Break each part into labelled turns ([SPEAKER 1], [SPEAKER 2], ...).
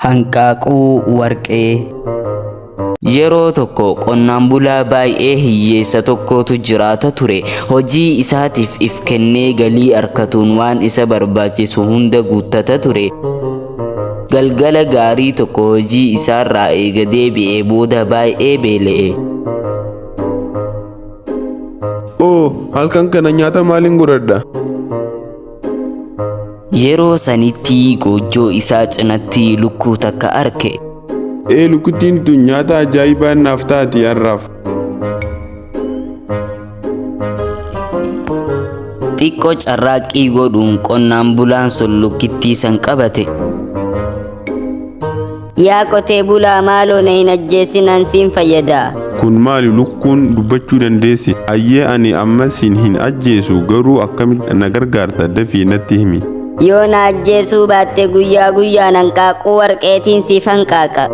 [SPEAKER 1] Hanqaaquu warqee. Yeroo tokko qonnaan bulaa baay'ee hiyyeessa tokkotu jiraata ture. Hojii isaatiif if kennee galii argatuun waan isa barbaachisu hunda guuttata ture. Galgala gaarii tokko hojii isaarraa eega deebi'ee booda baay'ee beela'e.
[SPEAKER 2] Halkan kana nyaata maaliin godhadha?
[SPEAKER 1] Yeroo sanitti goojjoo isaa cinatti lukkuu takka arge.
[SPEAKER 2] Lukkuttiin tun nyaata ajaa'ibaa naaf taati har'aaf.
[SPEAKER 1] Xiqqoo carraaqqii godhuun qonnaan bulaan sun lukkittii san qabate.
[SPEAKER 3] Yaa qotee bulaa maaloo na hin ajjeesinaan siin fayyada.
[SPEAKER 2] Kun maali lukkuun dubbachuu dandeessi? Hayyee ani ammas hin ajjeesu garuu akkamitti na gargaarta dafii natti himi.
[SPEAKER 3] Yoo na ajjeesuu baatte guyyaa guyyaan hanqaaquu warqeetiin siif hanqaaqa.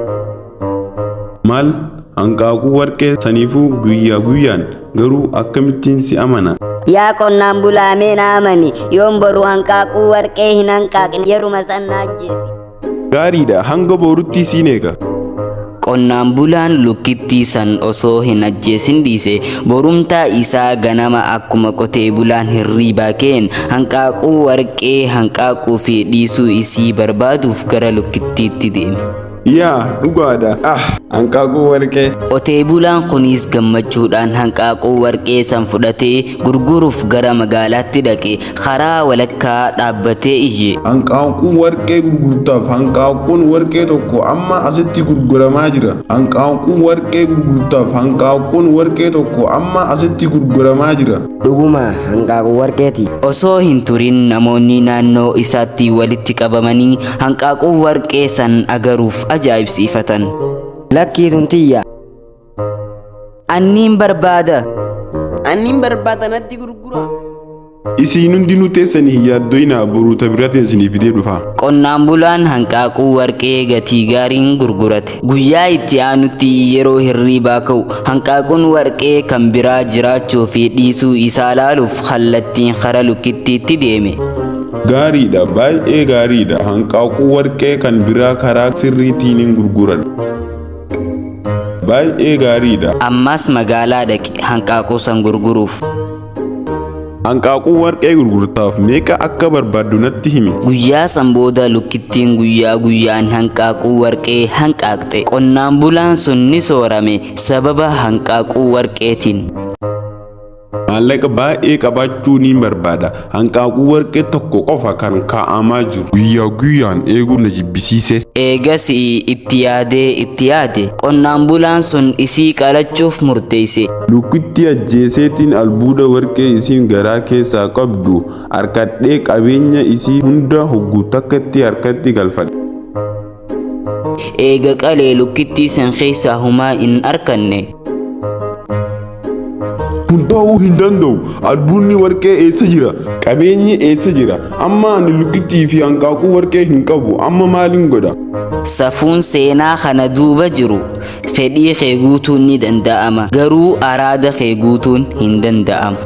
[SPEAKER 2] Maal? Hanqaaquu warqee saniifuu guyyaa guyyaan garuu akkamittiin si amana?
[SPEAKER 3] Yaa qonnaan bulaa mee na amani yoon boru hanqaaquu warqee hin hanqaaqne yeruma san na ajjeesi.
[SPEAKER 2] Gaariidha hanga borutti siin eega.
[SPEAKER 1] Qonnaan bulaan lukkittii san osoo hin ajjeesin dhiise. Borumtaa isaa ganama akkuma qotee bulaan hirriibaa ka'een hanqaaquu warqee hanqaaquu fi dhiisuu isii barbaaduuf gara lukkittiitti deeme.
[SPEAKER 2] Yaa dhugaadha. Hanqaaquu warqee.
[SPEAKER 1] Qotee bulaan kunis gammachuudhaan hanqaaquu warqee san fudhatee gurguruuf gara magaalaatti dhaqe. Karaa walakkaa dhaabbatee iyye.
[SPEAKER 2] Hanqaaquu warqee gurgurtaaf hanqaaquun warqee tokko amma asitti gurguramaa jira. Hanqaaquu warqee gurgurtaaf hanqaaquun warqee tokko amma asitti gurguramaa jira.
[SPEAKER 4] Dhuguma hanqaaquu warqeeti.
[SPEAKER 1] Osoo hin turin namoonni naannoo isaatti walitti qabamanii hanqaaquu warqee san agaruuf ajaa'ibsiifatan.
[SPEAKER 4] Lakkii tun tiyya.
[SPEAKER 1] Anniin barbaada.
[SPEAKER 4] Anniin barbaada natti gurgura.
[SPEAKER 2] Isiin hundinuu teessanii hin yaaddoyna boruuta birateen isinii fidee dhufa.
[SPEAKER 1] Qonnaan bulaan hanqaaquu warqee gatii gaariin gurgurate. Guyyaa itti aanutti yeroo hirriibaa ka'u hanqaaquun warqee kan biraa jiraachuu fi dhiisuu isaa laaluuf kallattiin kara lukkittiitti deeme.
[SPEAKER 2] Gaariidha baay'ee gaariidha. Hanqaaquu warqee kan biraa karaa sirriitiin hin gurguran. Baay'ee gaariidha.
[SPEAKER 1] Ammas magaalaa dhaqe hanqaaquu san gurguruuf.
[SPEAKER 2] Hanqaaquu warqee gurgurtaaf meeqa akka barbaaddu natti himi.
[SPEAKER 1] Guyyaa san booda lukkittiin guyyaa guyyaan hanqaaquu warqee hanqaaqxe. Qonnaan bulaan sun ni soorame sababa hanqaaquu warqeetiin.
[SPEAKER 2] Maallaqa baay'ee qabaachuu ni barbaada. Hanqaaquu warqee tokko qofa kan kaa'amaa jiru. Guyyaa guyyaan eeguu na jibbisiise.
[SPEAKER 1] Eegas itti yaade qonnaan bulaan sun isii qalachuuf murteesse.
[SPEAKER 2] Lukkittii ajjeeseetiin albuuda warqee isiin garaa keessaa qabdu harkadhee qabeenya isii hunda hogguu takkatti harkatti galfadhe.
[SPEAKER 1] Eega qalee lukkittii san keessaa humaa hin arkanne.
[SPEAKER 2] Kun ta'uu hin danda'u. Albuudni warqee eessa jira? Qabeenyi eessa jira? Amma ani lukkittii fi hanqaaquu warqee hin qabu. Amma maaliin godha?
[SPEAKER 1] Safuun seenaa kana duuba jiru fedhii kee guutuun ni danda'ama garuu araada kee guutuun hin danda'amu.